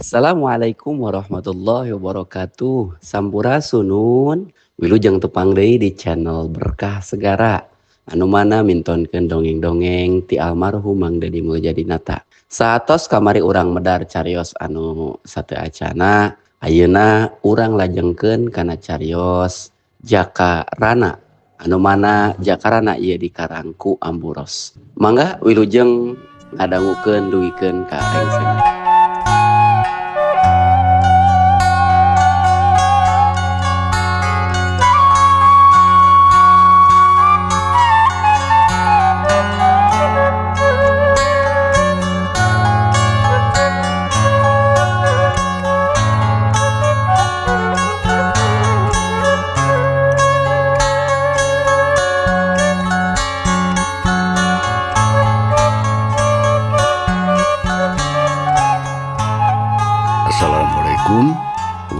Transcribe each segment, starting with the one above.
Assalamualaikum warahmatullahi wabarakatuh. Sampurasunun. Wilujeng tepang deui di channel Berkah Segara. Anu mana mintonkeun dongeng-dongeng ti almarhum Mang Dedi Muljadinata. Saatos kamari urang medar carios anu sate acana. Ayeuna urang lajengkeun kana carios Jakarana. Anu mana Jakarana ieu dikarang ku Amburos. Mangga wilujeng ngadangukeun duwikeun ka aing. Assalamualaikum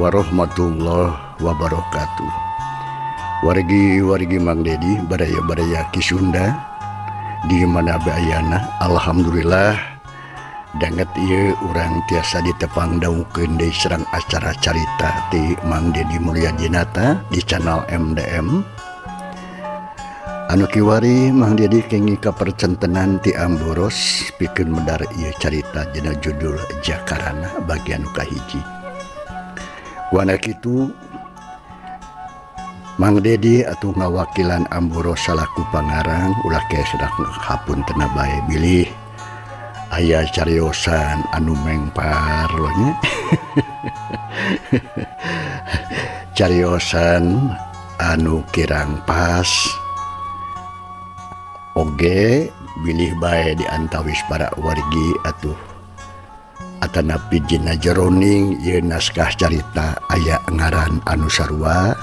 warahmatullahi wabarakatuh. Wargi Mang Dedi baraya ki Sunda di mana bayana. Alhamdulillah danget ieu urang tiasa ditepang daungkeun deui sareng acara carita ti Mang Dedi Muljadinata di channel MDM. Anu kiwari Mang Dedi kengi kapercentenan ti Amburos pikeun medar ieu carita dina judul Jakarana bagian kahiji. Wana kitu Mang Dedi atuh ngawakilan Amburos salaku pangarang ulah ke sedang hapuntenna bae bilih aya cariosan anu mengpar lo nya. Cariosan anu kirang pas oge bilih bae di antawis para wargi atuh atanapi jina jeroning ieu naskah carita aya ngaran anu sarua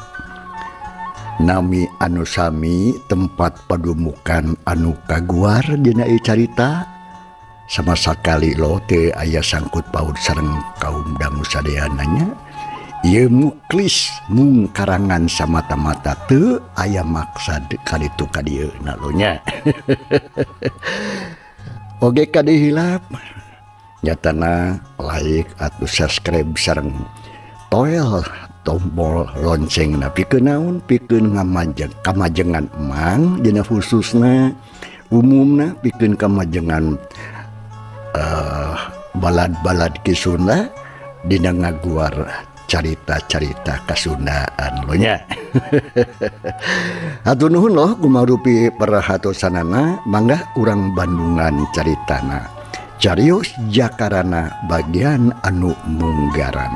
nami anu sami tempat padumukan anu kaguar dina ieu carita sama sakali lo teu aya sangkut paut sareng kaum dangu sadeananya. Ieu muklis mung karangan samata-mata teu aya maksad kaditu ka dieu na lo nya. Oge kade hilap nyatana like atuh subscribe sareng toel tombol loncengna pikeun naon pikeun kamajengan emang dina khususna umumna pikeun kamajengan balad-balad ki Sunda dina ngaguar carita-carita kasundaan lo nya. Hatur nuhun loh kumarupi perhatosanana mangga urang Bandungan caritana carios Jakarana bagian anu munggaran.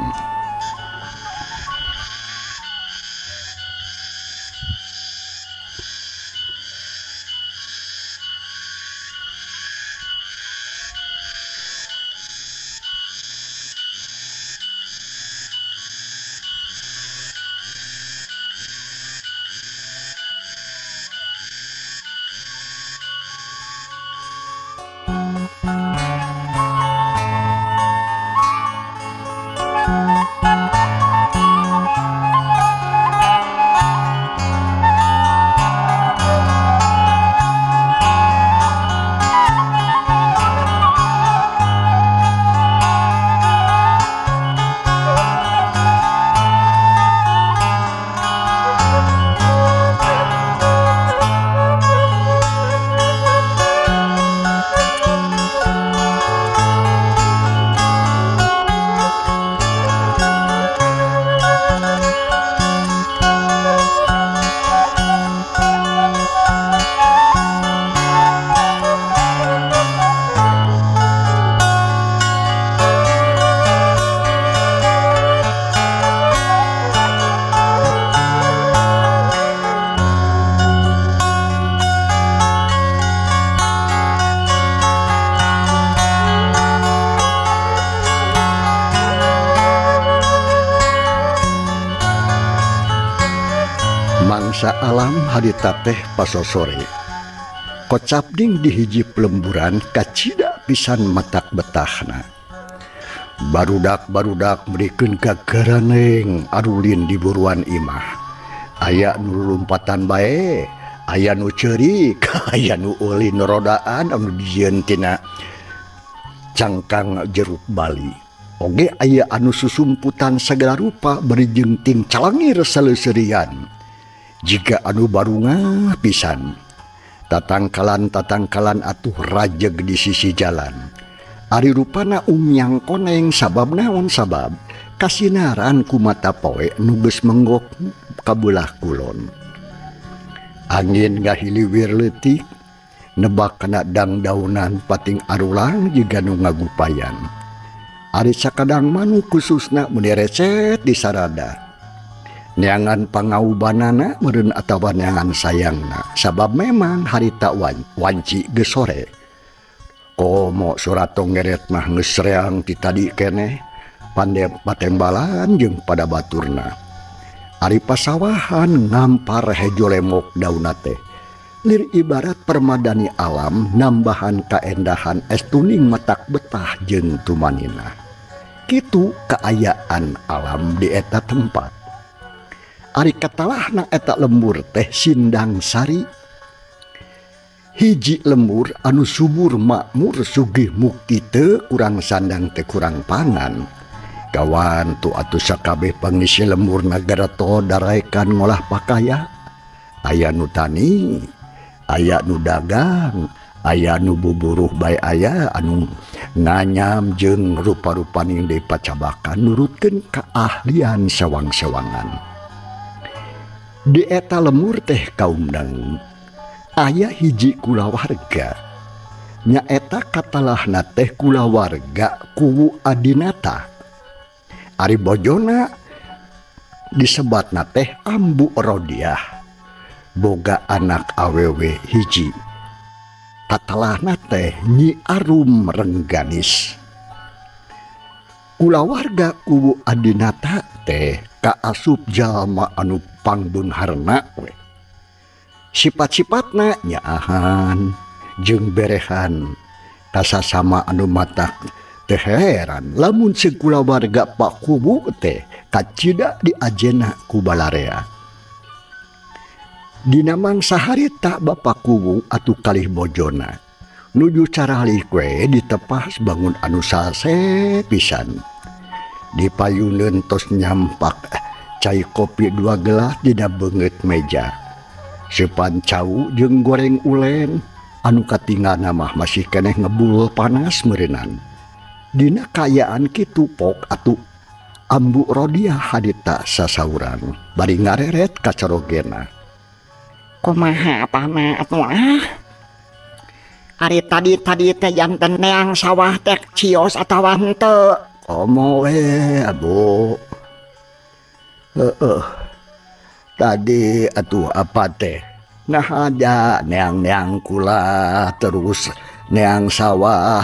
Mangsa alam hadita teh pasosore kocapding di hiji pelemburan kacida pisan matak betahna. Barudak merikeun gagaraneng arulin di buruan imah. Aya nu lumpatan bae, aya nu ceurik, aya nu ulin rodaan anu dijieun tina cangkang jeruk Bali. Oge aya anu susumputan segala rupa berijeng ting calangir saleuseurian. Jika anu barungah pisan. Tatangkalan atuh rajeg di sisi jalan. Ari rupana umyang koneng sabab naon sabab kasinaran ku mata poe nu geus menggok ka beulah kulon. Angin ngahiliwir leutik nebak kana dangdaunan pating arulang jiga nu ngagupayan. Ari sakadang manu khususna mun recet di sarada. Neangan pangaubanana meureun atawa neangan sayangna. Sabab memang harita wanci geus sore. Komo surato ngeret mah geus reang ti tadi keneh pandai patembalan jeung pada baturna. Ari pasawahan ngampar hejo lemok daunna teh. Lir ibarat permadani alam nambahan kaendahan estuning matak betah jeung tumanina. Kitu kaayaan alam di eta tempat. Ari katalahna eta lembur teh Sindang Sari. Hiji lembur anu subur makmur sugih mukti teu kurang sandang teu kurang pangan. Kawan tu atuh sakabeh pangisi lembur nagara to darekan ngolah pakaya. Aya nu tani, aya nu dagang, aya nu buburuh bae aya anu nganyam jeung rupa-rupaning deui pacabakan nurutkeun keahlian sewang-sewangan. Di eta lembur teh kaumdang aya hiji kulawarga. Nyaeta katalahna teh kulawarga kuwu Adinata. Ari bojona disebatna teh Ambu Rodiah. Boga anak awewe hiji. Katalahna teh Nyi Arum Rengganis. Kulawarga kuwu Adinata teh kaasup jalma anu pangbunharna we. Sifat-sifatna nyaahan jeung berehan kasasama anu matak teh heran lamun si kulawarga Pak Kubu teh kacida diajena ku balarea. Dina mangsa harita Bapak Kubu atuh kalih bojona nuju caralih kue ditepas bangun anu sase pisan. Dipayuneun tos nyampak cai kopi 2 gelas dina beungeut meja. Sepan cau jeung goreng ulen anu katinggana mah masih keneh ngebul panas meureunan. Dina kayaan kitu pok atuh Ambu Rodiah hadita sasauran bari ngareret ka corogena. Kumaha apana atuh Ari tadi teh janten neang sawah teh cios atawa henteu? Komo we Abu. Tadi atuh apa teh? Nah ada neang-neang kula terus neang sawah.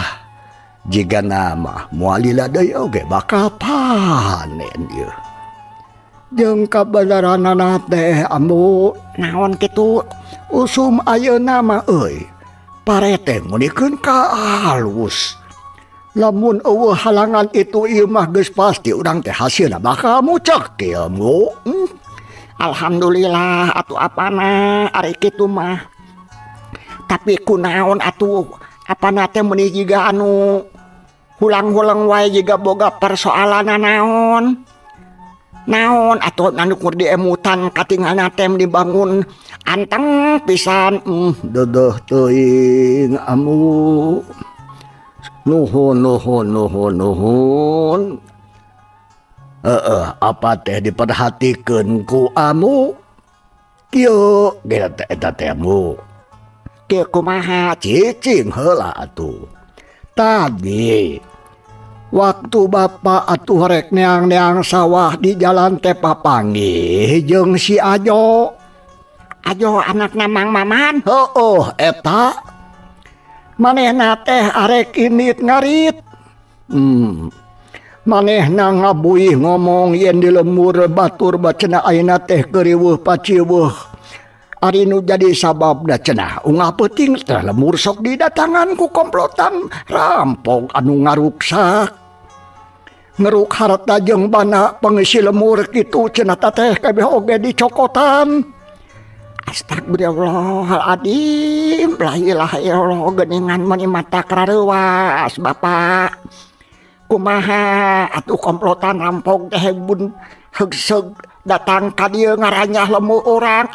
Jika nama mualila deui oge bakal panen ieu. Jeung kabeneranana teh Ambu Naon kitu? usum ayeuna mah euy. Parete munikeun ka alus. Lamun eueuh halangan itu ieu mah geus pasti urang teh hasilna bakal mucek ieu Ambu. Alhamdulillah atuh apana ari kitu mah. Tapi kunaon atuh apana teh meuni jiga anu hulang-hulang wae jiga boga persoalan naon? Naon atuh anu kur diemutan katingalna teh dibangun anteng pisan. Deuh teuing Ambu. Nuhun. Apa teh diperhatikeun ku Ambu? Kieu geus eta teh Ambu. Kieu kumaha? Cicing heula atuh. Tadi waktu Bapak atuh rek neang-neang sawah di jalan teh papanggih jeung si Ajo. Ajo anakna Mang Maman? Heueuh eta. Manehna teh arek init ngarit. Manehna ngabuih ngomong yen di lembur batur bacena ayeuna teh keuriweuh paciweuh. Ari nu jadi sababna cenah ungah peuting teh lembur sok didatangan ku komplotan rampok anu ngaruksak. Ngeruk harta jeung bana pangisi lembur kitu cenah teh kabeh oge dicokotan. Astagfirullahaladzim, la ilaha illallah, geningan meuni mata karareuas Bapak. kumaha atuh komplotan rampok teh bun hegseg datang ka dieu ngaranyah lemu orang.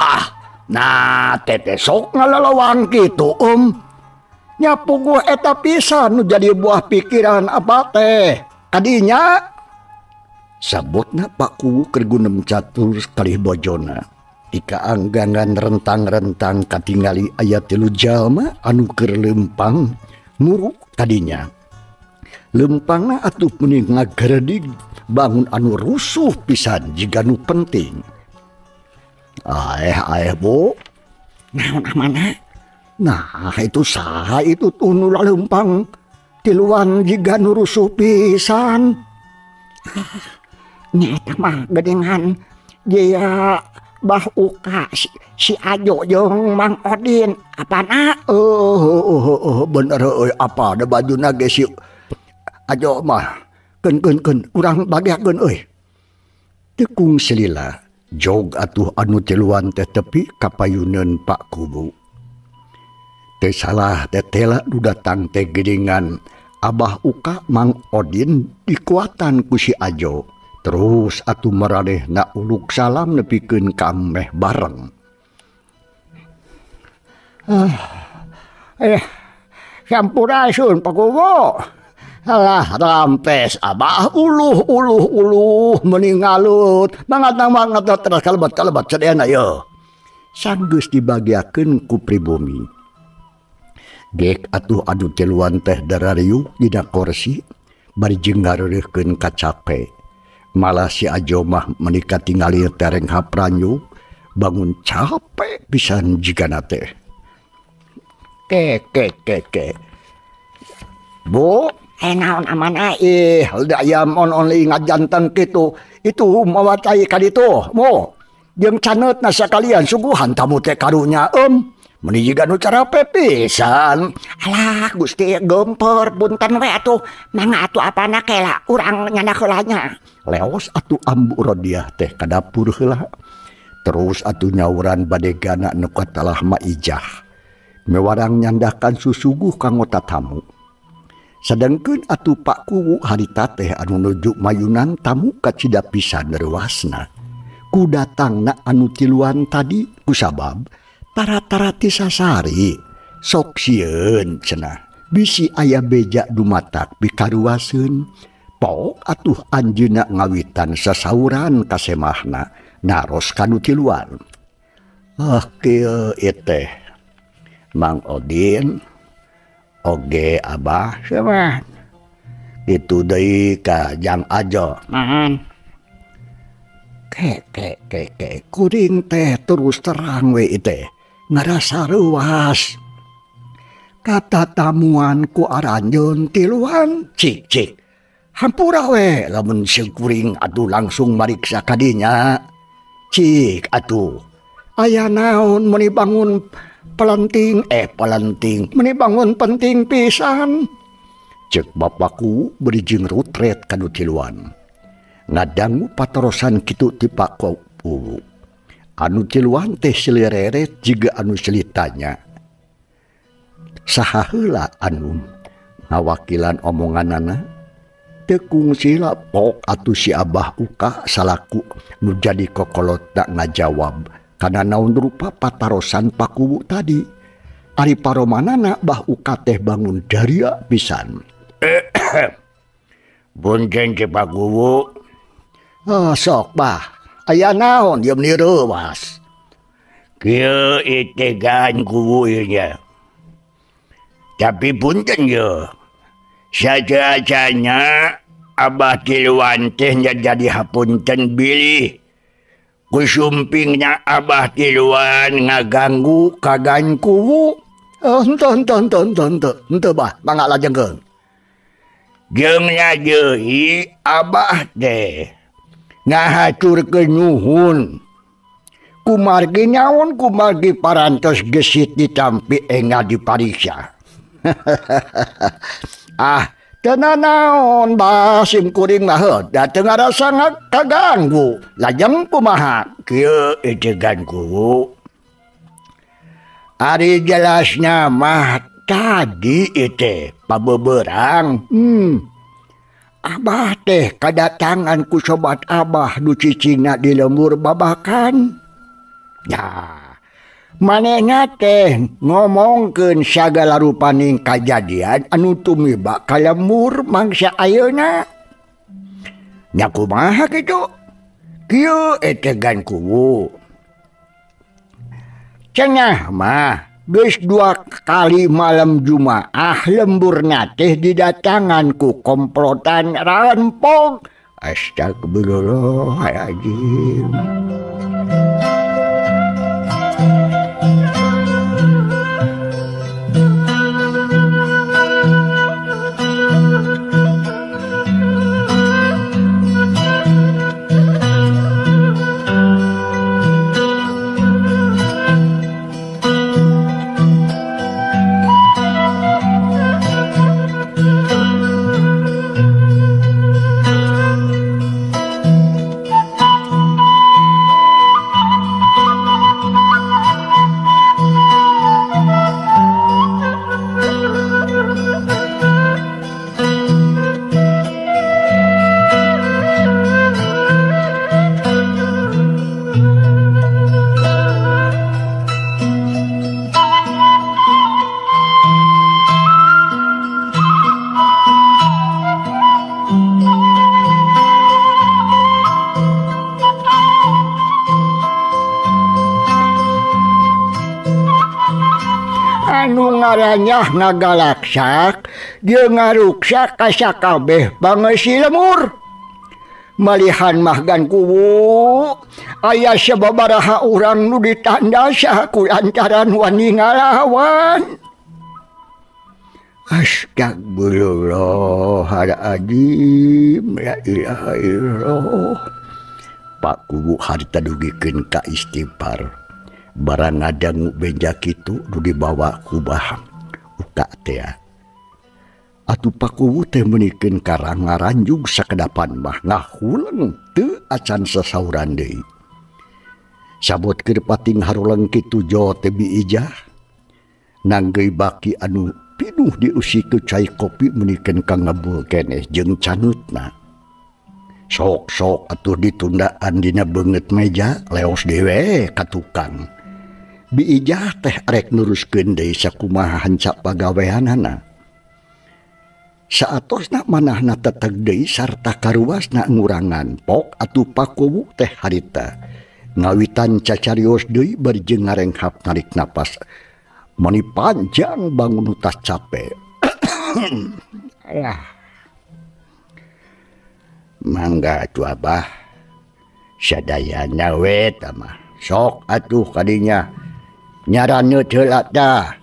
Nah teh sok ngalalawang kitu nyapu gua eta pisan nu jadi buah pikiran abah teh kadinya sabotna Pak Kuwu keur gunem catur kalih bojona ika anggangan rentang-rentang katingali aya 3 jalma anu keur lempang muruk kadinya lempangna atuh meni ngageredig bangun anu rusuh pisan jiga nu penting. Bu Naon amana? nah itu saha itu tuh nu lempang tiluan jiga nu rusuh pisan. Nyata mah gedengan dia Bah Uka si Ajo jeung Mang Odin apana? Bener apa ada bajuna ge si Ajo mah keun urang bagiakeun euy. Tekung selila jog atuh anu tiluan teh tepi kapayuneun Pak Kuwu. Teu salah tetela nu datang teh gedengan Abah Uka Mang Odin dikuatan ku si Ajo. Terus atuh maranehna uluk salam nepikeun ka ameh bareng. Sampurasun Pak Kuwu. Alah rampes Abah uluh meningalut mangat terus kalebat sedena yo. Sanggeus dibagiakeun ku pribumi. Gek atuh adu tiluan teh darariuk dina kursi bari jenggareukeun kacape. Malah si Ajo mah menika tingali tereng hapranyu bangun capek pisan jigana teh. Ke. Bu, Naon amana? Halda ayam only ngajanten kitu. Itu mawacai ka ditu. Mo, jeung caneutna sakalian suguhan tamu teh karunya Meni jiga nu carape pisan. Alah Gusti gemper punten we atuh. Mangga atuh apana kela urang nyandak heulanya. Leos atuh ambu Rodiah teh ka dapur heula. Terus atuh nyauran badegana nu katalah maijah. Mewarang nyandakan susuguh kanggo tatamu. Sedengkeun atuh Pak Kuwu harita teh anu nuju mayunan tamu kacida pisan reuasna. Ku datangna anu tiluan tadi kusabab tara-tara ti sasari sok sieun cenah. Bisi aya beja dumatak bikaruaseun. Pok atuh anjeunna ngawitan sasauran kasemahna naros kanu tiluan. Kieu teh Mang Odin oge Abah Saha? itu deui ka Jang Ajo. Naon? Ke kuring teh terus terang we teh ngarasa reuas. Kata tamuan ku aranjeun tiluan cik. Hampura we lamun kuring atuh langsung mariksa kadinya. Cik atuh. Aya naon meni bangun pelenting meni bangun penting pisan. Cek bapakku berijing rutret kanu tiluan. Ngadangu paterosan kitu ti Pak Kuwu. Anu tiluan teh silireret jiga anu selitanya. Saha heula anu ngawakilan omonganana? Tekung sila pok atuh si Abah Uka salaku nu jadi kokolot tak ngajawab karena naon rupa patarosan Pak Kuwu tadi. Ari paromanana Bah Uka teh bangun daria pisan. Punten ke Pak Kuwu. Sok Bah, aya naon dieu meni reuwas. Kieu itegan Kuwu ieu nya. Tapi punten ye. Saja-sajanya Abah tiluan teh jadi hapunten bilih. Kusumpingnya Abah tiluan ngaganggu kagan Kuwu. Ente Bah, mangga lajengkeun. Jeung nyajeui Abah teh ngahaturkeun nuhun. Kumargi nyaon kumargi parantos gesit ditampi enggak dipariksa. Teu naon Bah sim kuring mah dateng rasa kaganggu. Lajeng kumaha? Kieu itegan Kuwu. Ari jelasna mah tadi ite pabeberang. Abah teh kadatangan ku sobat Abah nu cicingna di lembur babakan. Ya, manehna teh ngomongkeun sagala rupaning kajadian anu tumiba ka lembur mangsa ayeuna. Nya kumaha kitu? Kieu etegan kuwu. Cenah mah geus 2 kali malam Jumaah lemburna teh didatangan ku komplotan rampok. Astagfirullahaladzim. Anu ngaranyah ngagalaksak dia ngaruksak ka sakabeh bangeusi lemur. Malihan mahgan kuwu aya sababaraha urang nu ditandasa ku lantaran wani ngalawan. Astagfirullahaladzim, la ilaha illallah. Pak kuwu harita dugikeun ka istighfar. Barang ngadang beja kitu nu dibawa ku Bah uka teh. Atuh pakuwu teh meunikeun karang ngaranjug sakedapan mah ngahuleng teu acan sasauran deui. Sabot keur pating haruleng kitu jo teh biijah. Nanggeuy baki anu pinuh diusi ku cai kopi meunikeun ka ngebul keneh jeung canutna. Sok-sok atuh ditundaan dina beungeut meja leos dewe ka tukang. Biijah teh arek nuruskeun deui sakumaha hancap pagaweanana. Saatosna manahna teteg deui sarta karuasna ngurangan pok atuh pakuwu teh harita. Ngawitan cacarios deui bari jeung ngarenghap narik napas. Mani panjang bangun utas capek. Mangga atuh Abah. Sadayana we tamah. Sok atuh kadinya. Nyarane heula dah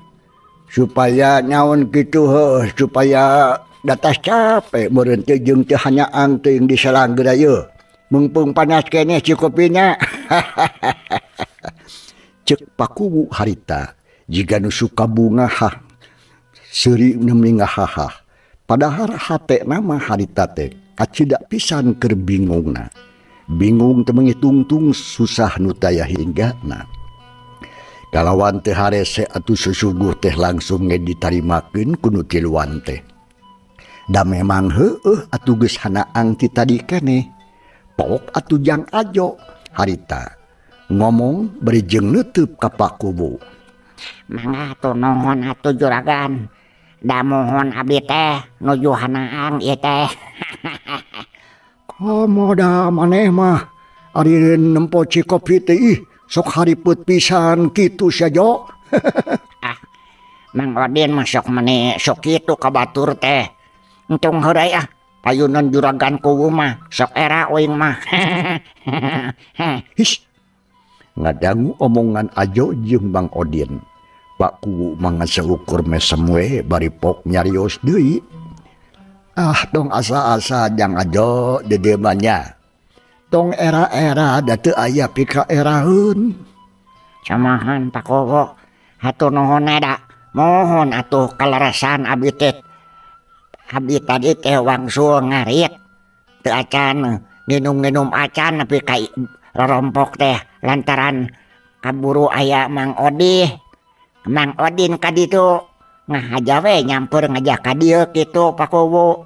supaya naon kitu heuh supaya datas capek meureun teh jeung teu hanyaang teuing disalang geurayeun mumpung panas keneh cikopinya. Cek pakuwu harita jiga nu suka bunga seuri nemi ngahahah padahal hatena mah harita teh kacidak pisan keur bingungna. Bingung teu mengitungtung susah nu taya hinggana. Kalawan teh harese atuh susuguh teh langsung ditarimakeun ku nu tiluan teh. Da memang heueuh atuh geus hanaang ti tadi keneh. Pok atuh jang ajo harita ngomong bari jeung neuteub ka pakuwu. Mangga atuh nuhun atuh juragan. Da mohon abdi teh nuju hanaang ieu teh. Komoda maneh mah ari nempo cikopi teh ih sok hariput pisan kitu saja. Mang Odin masuk meni sok kitu ka batur teh. Untung heurai payunan juragan kuwu mah sok era uing mah. His. Ngadangu omongan ajo jeung Bang Odin. Pak kuwu mangga seukur mesem we bari pok nyarios deui. Dong asa-asa jang ajo dedemanya. Tong era-era da teu aya pika eraheun. Samahan Pak Kuwu. Hatur nuhun da. Mohon atuh kalerasan abdi teh. Abdi tadi teh wangsul ngarit. Teu acan nginum-nginum acan nepi ka rorompok teh lantaran kaburu aya Mang Odi. Mang Odin ka ditu ngahaja we nyampeur ngajak ka dieu kitu Pak Kuwu.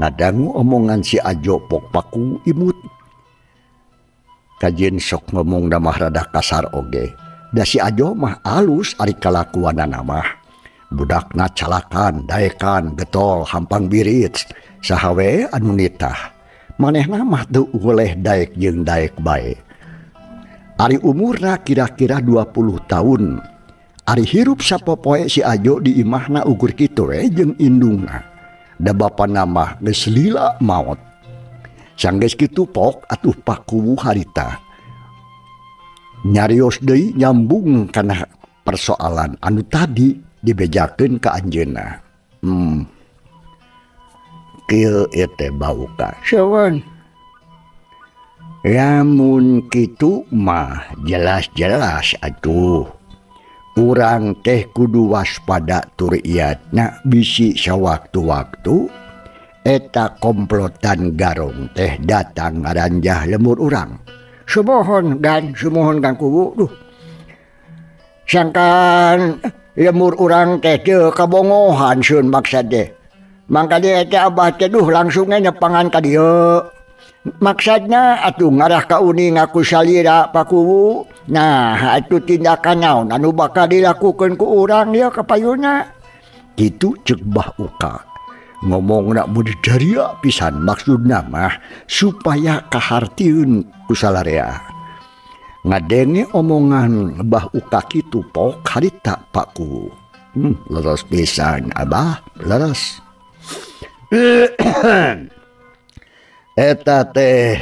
Nadangu omongan si Ajo pok paku imut. Kajen sok ngomong damah rada kasar oge. Da si Ajo mah alus ari kalakuanana mah. Budakna calakan, daekan, getol, hampang birit. Sahawe anu nitah. Manehna mah teu oleh daek jeung daek bae. Ari umurna kira-kira 20 tahun. Ari hirup sapopoe si Ajo di imahna ukur kitu we jeung indungna. Da bapana mah geus lila maot. Sanggeus kitu pok atuh pakuwu harita. Nyarios deui nyambung kana persoalan anu tadi dibejakeun ka anjeunna. Kieu teh bauka. Sawan. Lamun kitu mah jelas-jelas atuh. Urang teh kudu waspada turiatna bisi sawaktu-waktu eta komplotan garong teh datang ngaranjah lemur urang. Sumohon Kang Kuwu. Duh. Sangkan lemur urang teh teu kabongohan sun maksad teh. Mangka dia teh abah teh duh langsung nyepangan ka dieu. Maksudnya atuh ngarah ka uning aku salira Pak Kuwu. Nah, atuh tindakan naon anu bakal dilakukeun ku urang ya kapayuna. Kitu ceuk Bah Uka. Ngomongna mudidaria pisan maksudna mah supaya kahartieun ku salarea. Ngadenge omongan Bah Uka kitu pok harita Pak Kuwu. Leres pisan Abah, leres. Eta teh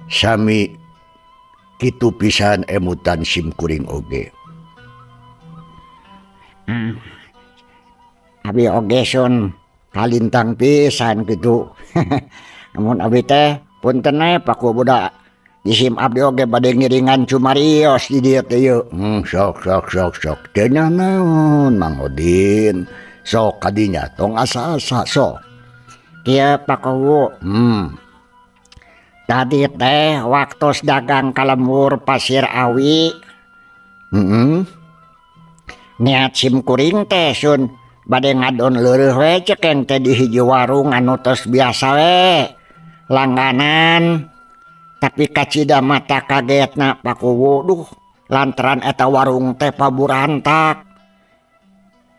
sami kitu pisan emutan simkuring oge. Abi oge sun kalintang pisan kitu. Namun abi teh punten Pak budak disim abdi oge bade ngiringan cumarios di dieu teh yeuh. Sok. Teu naon Mang Odin. Sok kadinya tong asa-asa sok. Kieu Pak Kuwu. Tadi teh waktu dagang kalemur Pasir Awi. Niat simkuring teh sun bade ngadon leureuf we cekeng teh di hiji warung anu tos biasa we langganan. Tapi kacida mata kagetna Pak Kuwu. Duh, lantaran eta warung teh paburantak.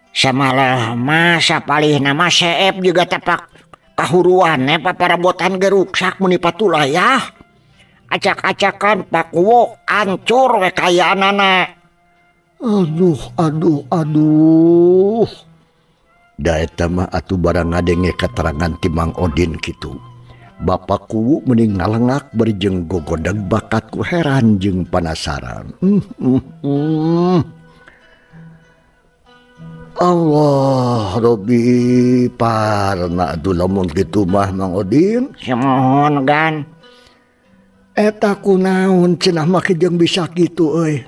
Samalah masa palihna mah seep juga tepak kahuruan paparabotan ge ruksak muni patulah ya. Acak-acakan Pak Kuwu ancur we kayaanana. Aduh. Da eta mah atuh barang ngadenge keterangan ti Mang Odin kitu. Bapak Kuwu mending ngalengak berjeng gogodeg bakat ku heran jeung panasaran. Allah Robi parna atuh lamun kitu mah Mang Odin. Samohon Gan. Eta kunaon cenah mah jeung bisa kitu euy.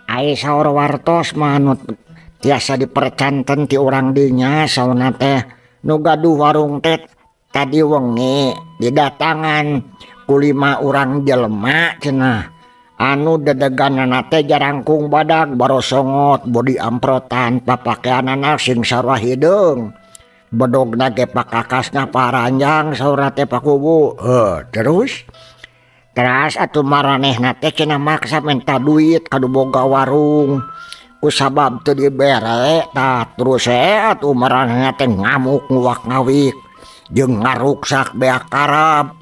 Ai saur wartos mah anu tiasa dipercanten ti urang dinya sauna teh nu gaduh warung teh tadi wengi didatangan ku 5 urang jelema cenah. Anu dedeganana teh jarangkung badag barosongot bodi amprotan papakeanana sing sarua hideung. Bedogna ge pakakasna paranjang saura teh Pak Kuwu. Terus atuh maranehna teh cenah maksa minta duit kadu boga warung. Kusabab teu dibere tah terus atuh maranehna teh ngamuk nguwak-ngawik jeung ngaruksak beak karab.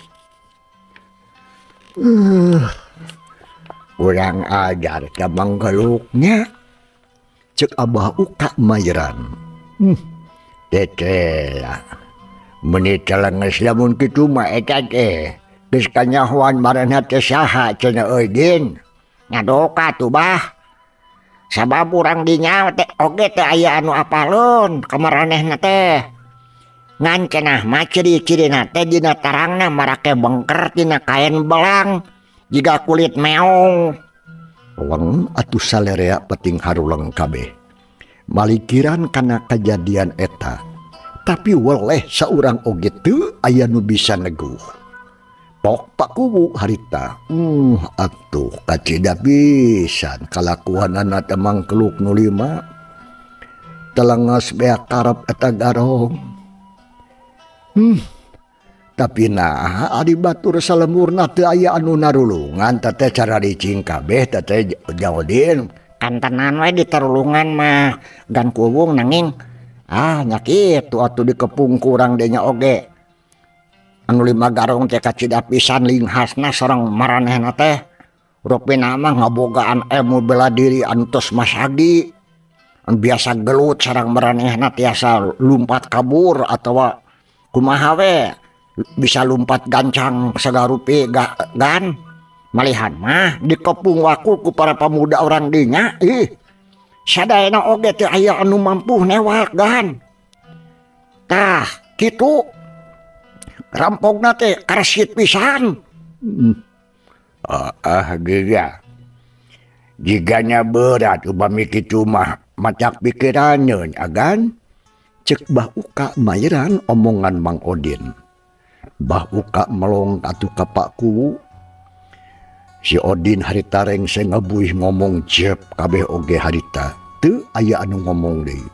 Urang ajar ka manggeluknya cek Abah Uka mayeran. Tetela menit calenges lamun kitu mah eta teh geus kanyahoan maranehna teh saha cenah euy Din. Ngadoka tuh Bah. Sabab urang dinya teh oge teh aya anu apalun ka maranehna teh. Ngan cenah mah ciri-cirina teh dina tarangna marake bengker tina kain belang. Jika kulit meong. Weng atuh salerea peting haruleng kabeh. Malikiran kana kejadian eta. Tapi weleh saurang oge teu aya nu bisa neguh. Pok Pak Kuwu harita. Atuh kacida pisan kalakuanana teh mangkeluk nu 5. Telengas beak karep eta garong. tapi nah ari batur salemurna teu aya anu narulungan teh cara ricing kabeh teh Jaodin. Kan tenan we di tarulungan mah gan kuwung nanging nya kitu atuh dikepung kurang denya oge. Anu 5 garong teh kacida pisan linghasna sareng maranehna teh rupina mah ngabogaan ilmu bela diri anu tos masagi. Biasa gelut sareng maranehna tiasa lumpat kabur atawa kumaha we bisa lumpat gancang sagarupi gan malihan mah dikepung wakul ku para pemuda orang dinya sadayana oge teu aya anu mampu newak gan tah kitu rampogna teh karsit pisan. Gila jiganya berat upami kitu mah macak pikirannya agan. Cek Bah Uka mairan omongan Mang Odin. Bah Uka melong atuh ka Pak Kuwu. Si Odin harita rengse ngabuih ngomong jep kabeh oge harita. Teu aya anu ngomong deui.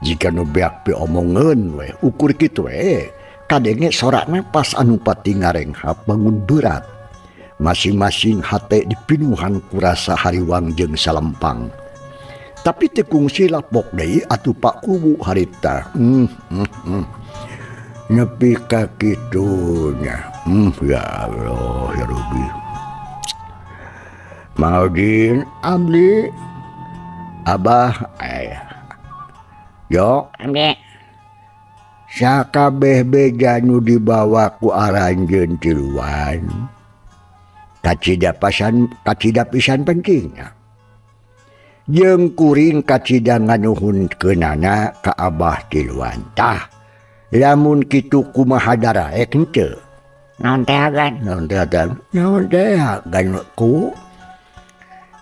Jika nu beak pi omongeun we ukur kitu we kadenge sorakna pas anu pati ngarenghap bangun berat. Masing-masing hate dipinuhan ku rasa hariwang jeung salempang. Tapi teu kungsi lapok deui atuh Pak Kuwu harita. Nepi ka kitunya. Ya Allah ya Rabbi. Maudin Abdi. Abah yo Amde sakabeh beja nu dibawa ku aranjeun tiluan kacida pisan pentingnya jeung kuring kacida nganuhunkeunana ka Abah tiluan tah lamun kitu kumaha daraek henteu naon teh agan ku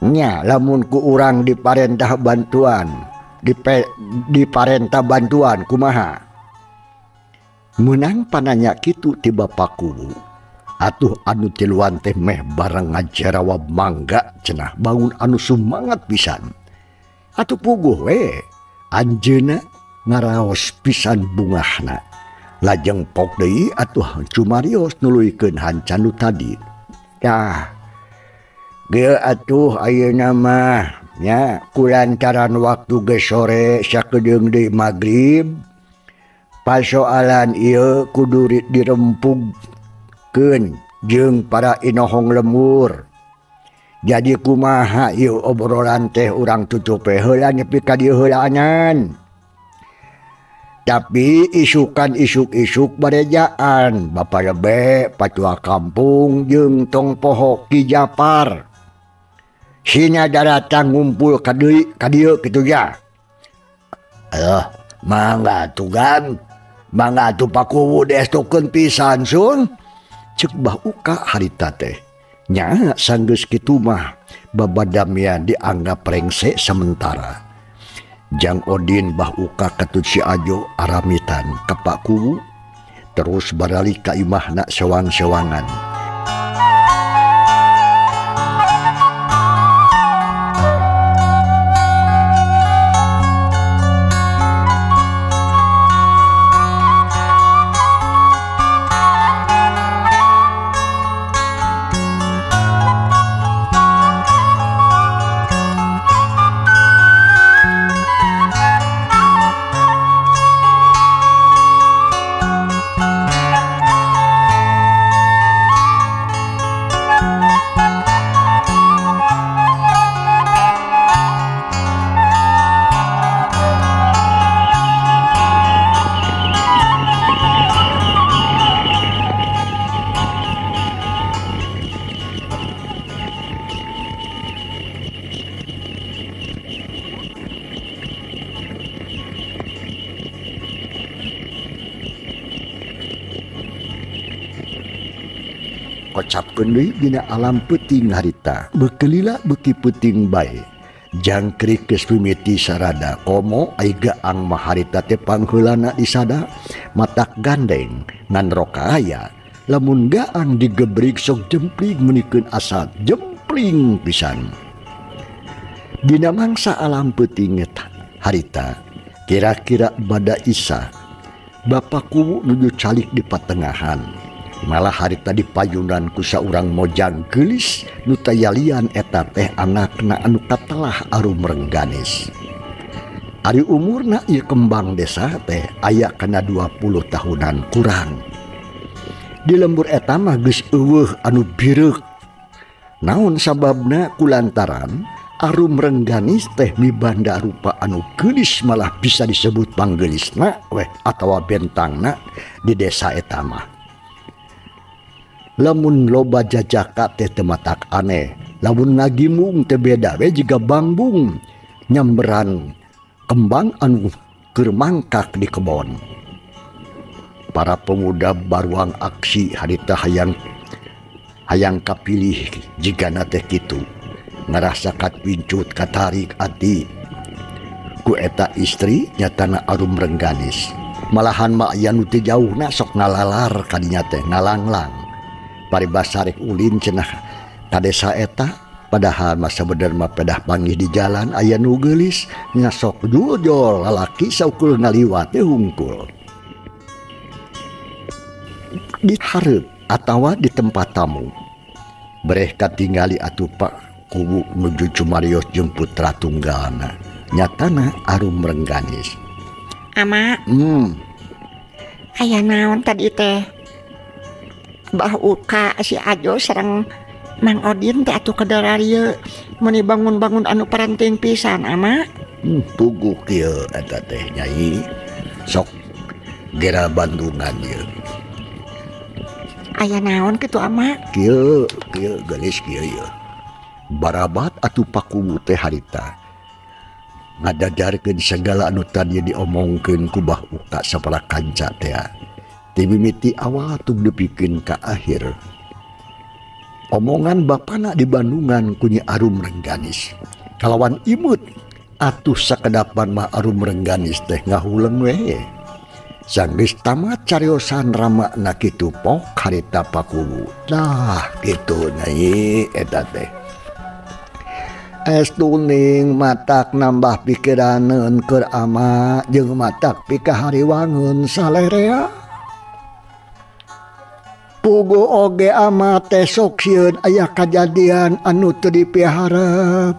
nya lamun ku urang diparentah bantuan diparentah bantuan kumaha menang pananya kitu ti Bapak Kuwu atuh anu tiluan teh meh bareng ngajarawab mangga cenah bangun anu sumangat pisan atuh puguh we anjeunna ngaraos pisan bungahna lajeng pok deui atuh cumarios nuluykeun hancan nu tadi tah ge atuh ayeuna mah nya kulantaran waktu geus sore sakedeung deui magrib pasoalan ieu kudu dirempugkeun jeung para inohong lemur. Jadi kumaha ieu obrolan teh urang tutupe heula nepi ka dieu heulaanan. Tapi isuk-isuk barejaan Bapak Lebe, Patua Kampung jeung tong poho Ki Japar. Sina datang ngumpul ka dieu kitu ya. Mangga tugan, mangga tu Pak Kuwu destokeun pisan sun. Cek Bah Uka harita teh. Nya sanggeus kitu mah babadamian dianggap rengse sementara. Jang Odin Bah Uka ketut si Ajo aramitan ka Pak Kuwu terus baralik ka imahna sewang-sewangan. Kocapkeun deui dina alam peuting harita bekelila beuki peuting bae jangkrik geus mimiti sarada komo ai gaang mah harita teh pangheulana disada matak gandeng ngan rokaaya lamun gaang digebrig sok jempling meunikeun asa jempling pisan. Dina mangsa alam peuting harita kira-kira bada Isa Bapak Kuwu nuju calik di patengahan malah hari tadi payunan ku saurang mojang geulis nu tayalian eta teh anakna anu katelah arum rengganis. Ari umurna ieu kembang desa teh aya kana 20 tahunan kurang. Di lembur eta mah geus eueuh anu bireuk. Naon sababna kulantaran arum rengganis teh mibanda rupa anu geulis malah bisa disebut panggeulisna weh atawa bentangna di desa eta mah. Lamun loba jajaka teh teu matak aneh, lamun ngagimung teh beda we jiga bangbung nyamberan kembang anu keur mangkak di kebon. Para pemuda baruang aksi harita hayang kapilih jigana teh kitu. Ngerasa katwincut katarik ati ku eta istri nyatana arum rengganis. Malahan mak aya nu teu jauhna sok ngalalar kadinya teh ngalanglang. Paribasarik ulin cenah ka desa eta padahal masa bener mah pedah panggih di jalan aya nu geulis nya sok jujol lalaki saukul ngaliwat teh hungkul. Di hareup atawa di tempat tamu bereh katingali atuh Pak kubu menuju Cumarios jeung putra tunggalna nyatana arum rengganis. Ama aya naon tadi teh Mbah Uka si Ajo sareng Mang Odin teh atuh kedarario meni bangun-bangun anu parenting pisan ama. Puguh kieu eta teh Nyai sok gera bandungan ieu. Aya naon kitu ama? Kieu gelis kieu ieu. Barabat atuh pakubu teh harita ngadadarkeun segala anu tadi diomongkeun ku Mbah Uka sapara kanca teh ti mimiti awal tug depikeun ka akhir. Omongan bapana di Bandungan ku Nyi Arum Rengganis kalawan imut atuh sakedapan mah Arum Rengganis teh ngahuleng we. Sanggeus tamat cariosan ramakna kitu pok harita pakubu. Nah kitu Nyai eta teh. Estuning matak nambah pikiraneun keur ama jeung matak pikahariwangeun salerea. Pugu oge ama teh sok sieun aya kajadian anu teu dipiharep.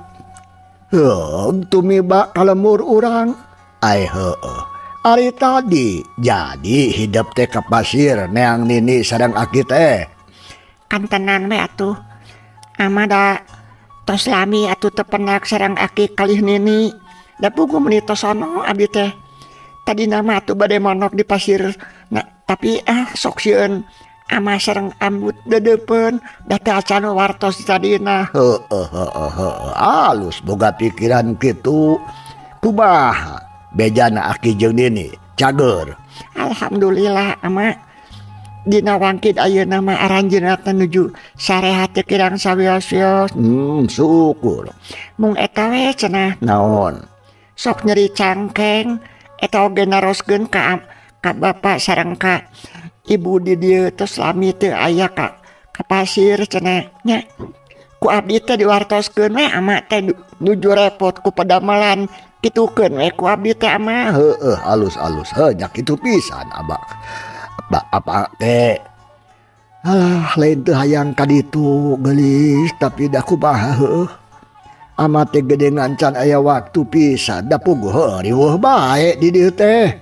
Tumiba kalemur urang. Ai heueuh. Ari tadi jadi hidup teh ka pasir neang nini sareng aki teh. Kan tenan we atuh. Ama da tos lami atuh teu penak sareng aki kalih nini. Da puguh meuni tos sono abi teh. Tadi nama atuh bade monok di pasir. Nah, tapi sok sieun ama sareng ambut dedeupeun da teh acan wartos tadina. Alus boga pikiran kitu. Kumaha bejana aki jeung nini cager. Alhamdulillah ama dina wangkid ayeuna mah aranjeunna teh nuju sarehat teh kirang sawios-wios. Syukur. Mung eta we cenah Naon? sok nyeri cangkeng eta oge naroskeun ka bapa sareng ka ibu di dieu tos lami teu aya ka pasir cenah nya. Ku abdi teh diwartoskeun we ama teh nuju repot ku padamelan kitukeun we ku abdi teh ama. Alus nya kitu pisan abah. Apa teh alah lain teu hayang ka ditu geulis tapi da kumaha heueuh. Ama teh gede ngancan aya waktu pisan da puguh riweuh bae di dieu teh.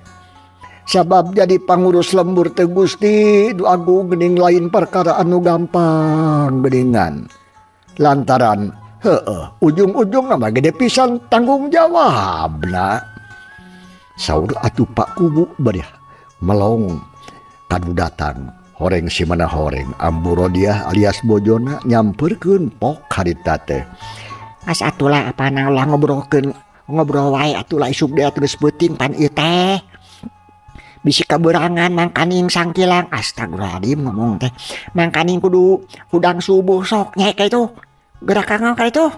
Sabab jadi pangurus lembur teh Gusti du agung geuning lain perkara anu gampang geuningan. Lantaran ujung-ujungna mah gede pisan tanggung jawabna. Saur atuh Pak Kubu bari melong kadu datang horeng si mana horeng Amburodiah alias bojona nyamperkeun pok harita teh. Mas atulah apana ulah ngobrol wae atulah isuk dia terus beuting pan ieu teh. Bisi kaberangan mangkaning sangkilang astagfirullahaladzim ngomong teh. Mangkaning kudu hudang subuh sok nya ka itu. Gerak kangau ka itu.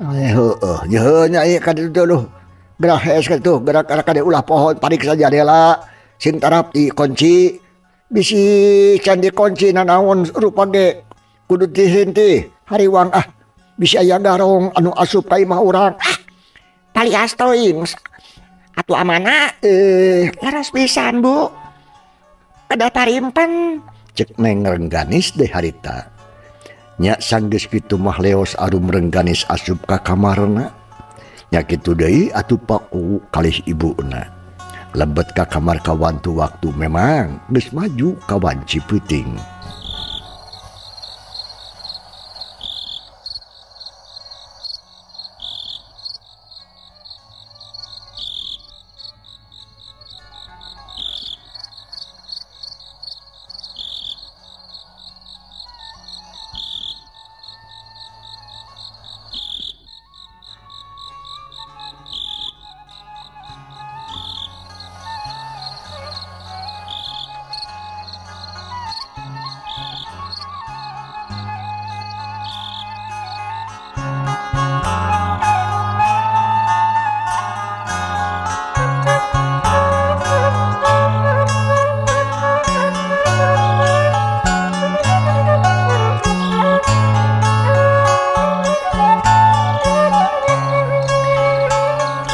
Heueuh nya ieu ka ditu duh. Gerak hees ka ditu, gerak ka ulah pohon parik saja dela. Sing tarap di kunci. Bisi can dikunci nanaon rupa ge kudu dihenti hariwang bisi aya garong anu asup ka imah urang. Palias teuing atuh amana laras pisan Bu. Kada tarimpen cek Neng Rengganis deh harita. Nya sanggeus kitu mah leos arum Rengganis asup ka kamarna. Nya kitu deui atuh Paku kalih ibuna. Lebet ka kamar kawan tu waktu memang geus maju kawan Cipeuting.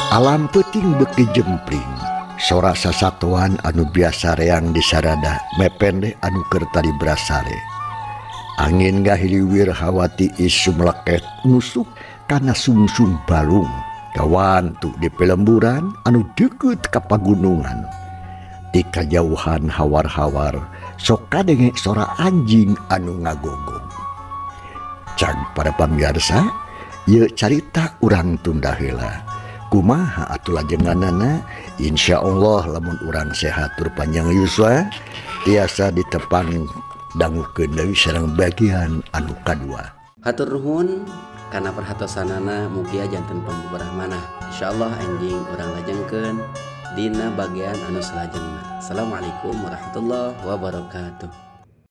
Alam peuting beki jempling, sora sasatuan anu biasa reang di sarada mepende anu keur tadi brasare. Angin gahiliwir hawati isu meleket nusuk kana sungsung balung kawan tu di pelemburan anu deukeut ka pagunungan. Di kajauhan hawar-hawar sok kadenge sora anjing anu ngagonggong. Cag para pamirsa, ieu carita urang tunda heula. Kumaha atuh lajenganana, insyaallah lamun urang sehat tur panjang yuswa tiasa ditepang dangukeun deui sareng bagian anu kadua. Hatur nuhun kana perhatosanana mugi janten pambubarah manah. Insyaallah anjing urang lajengkeun dina bagian anu salajengna. Assalamualaikum warahmatullahi wabarakatuh.